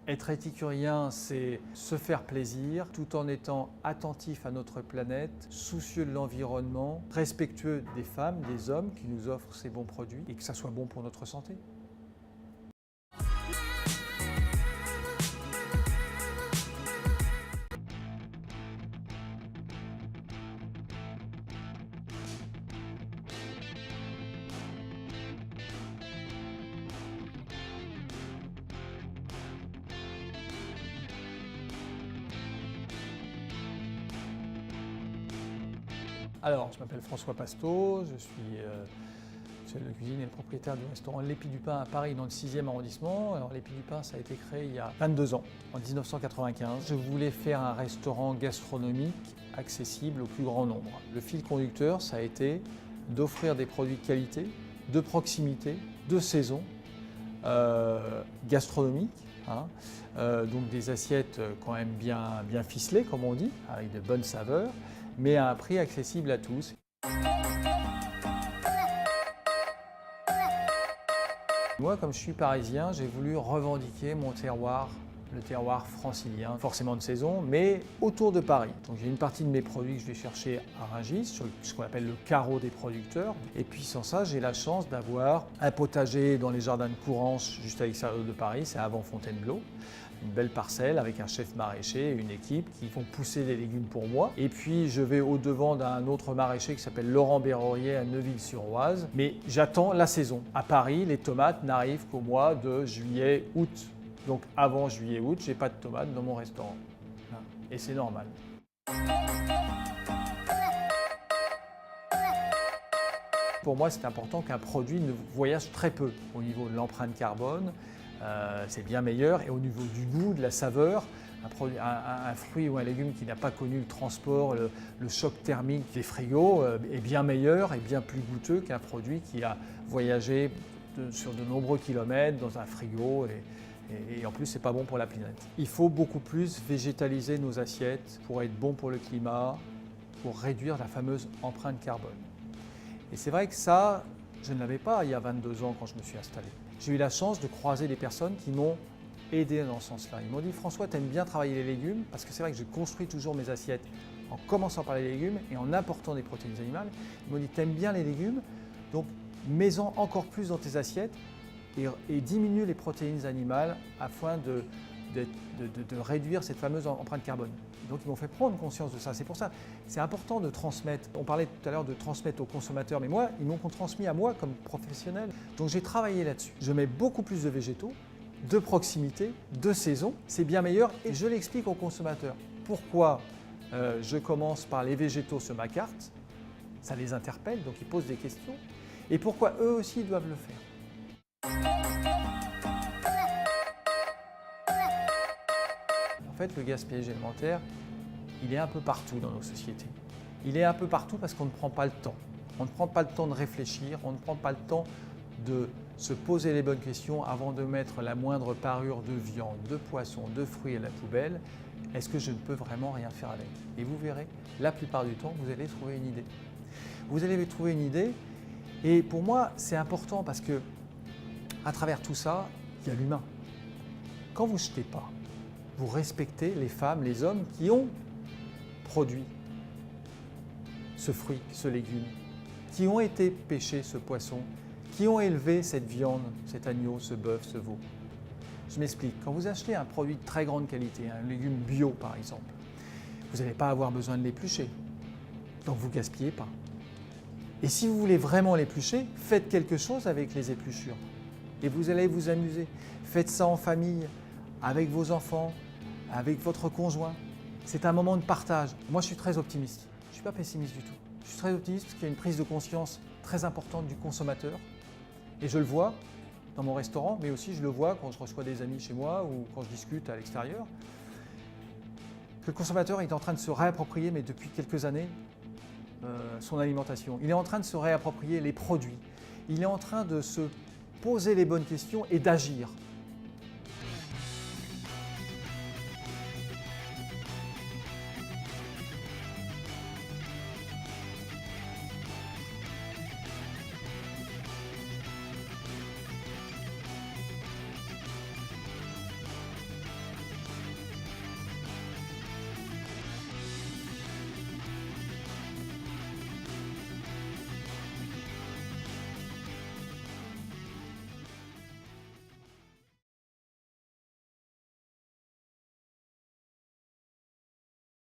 Être épicurien, c'est se faire plaisir tout en étant attentif à notre planète, soucieux de l'environnement, respectueux des femmes, des hommes qui nous offrent ces bons produits et que ça soit bon pour notre santé. Alors, je m'appelle François Pasteau, je suis chef de cuisine et le propriétaire du restaurant L'Épi du Pain à Paris dans le 6e arrondissement. Alors l'Épi du Pain, ça a été créé il y a 22 ans, en 1995. Je voulais faire un restaurant gastronomique accessible au plus grand nombre. Le fil conducteur, ça a été d'offrir des produits de qualité, de proximité, de saison, gastronomiques, donc des assiettes quand même bien ficelées, comme on dit, avec de bonnes saveurs, mais à un prix accessible à tous. Moi, comme je suis parisien, j'ai voulu revendiquer mon terroir, le terroir francilien, forcément de saison, mais autour de Paris. Donc j'ai une partie de mes produits que je vais chercher à Rungis, sur ce qu'on appelle le carreau des producteurs. Et puis sans ça, j'ai la chance d'avoir un potager dans les jardins de Courance, juste à l'extérieur de Paris, c'est avant Fontainebleau. Une belle parcelle avec un chef maraîcher et une équipe qui vont pousser les légumes pour moi. Et puis je vais au-devant d'un autre maraîcher qui s'appelle Laurent Bérorier à Neuville-sur-Oise. Mais j'attends la saison. À Paris, les tomates n'arrivent qu'au mois de juillet-août. Donc avant juillet-août, je n'ai pas de tomates dans mon restaurant. Et c'est normal. Pour moi, c'est important qu'un produit ne voyage très peu au niveau de l'empreinte carbone. C'est bien meilleur. Et au niveau du goût, de la saveur, un fruit ou un légume qui n'a pas connu le transport, le choc thermique des frigos est bien meilleur et bien plus goûteux qu'un produit qui a voyagé sur de nombreux kilomètres dans un frigo. Et en plus, c'est pas bon pour la planète. Il faut beaucoup plus végétaliser nos assiettes pour être bon pour le climat, pour réduire la fameuse empreinte carbone. Et c'est vrai que ça, je ne l'avais pas il y a 22 ans quand je me suis installé. J'ai eu la chance de croiser des personnes qui m'ont aidé dans ce sens-là. Ils m'ont dit « François, tu aimes bien travailler les légumes ?» parce que c'est vrai que je construis toujours mes assiettes en commençant par les légumes et en apportant des protéines animales. Ils m'ont dit « Tu aimes bien les légumes, donc mets-en encore plus dans tes assiettes et diminue les protéines animales afin de réduire cette fameuse empreinte carbone. » Donc ils m'ont fait prendre conscience de ça. C'est pour ça, c'est important de transmettre. On parlait tout à l'heure de transmettre aux consommateurs, mais moi, ils m'ont transmis à moi comme professionnel. Donc j'ai travaillé là-dessus. Je mets beaucoup plus de végétaux, de proximité, de saison. C'est bien meilleur et je l'explique aux consommateurs. Pourquoi je commence par les végétaux sur ma carte? Ça les interpelle, donc ils posent des questions. Et pourquoi eux aussi doivent le faire? En fait, le gaspillage alimentaire, il est un peu partout dans nos sociétés. Il est un peu partout parce qu'on ne prend pas le temps. On ne prend pas le temps de réfléchir, on ne prend pas le temps de se poser les bonnes questions avant de mettre la moindre parure de viande, de poisson, de fruits à la poubelle. Est-ce que je ne peux vraiment rien faire avec? Et vous verrez, la plupart du temps, vous allez trouver une idée. Vous allez trouver une idée et pour moi, c'est important parce que à travers tout ça, il y a l'humain. Quand vous ne jetez pas, vous respectez les femmes, les hommes qui ont produit ce fruit, ce légume, qui ont été pêcher ce poisson, qui ont élevé cette viande, cet agneau, ce bœuf, ce veau. Je m'explique. Quand vous achetez un produit de très grande qualité, un légume bio par exemple, vous n'allez pas avoir besoin de l'éplucher. Donc vous ne gaspillez pas. Et si vous voulez vraiment l'éplucher, faites quelque chose avec les épluchures. Et vous allez vous amuser. Faites ça en famille, avec vos enfants, avec votre conjoint. C'est un moment de partage. Moi, je suis très optimiste. Je ne suis pas pessimiste du tout. Je suis très optimiste parce qu'il y a une prise de conscience très importante du consommateur. Et je le vois dans mon restaurant, mais aussi je le vois quand je reçois des amis chez moi ou quand je discute à l'extérieur. Que le consommateur est en train de se réapproprier, mais depuis quelques années, son alimentation. Il est en train de se réapproprier les produits. Il est en train de se poser les bonnes questions et d'agir.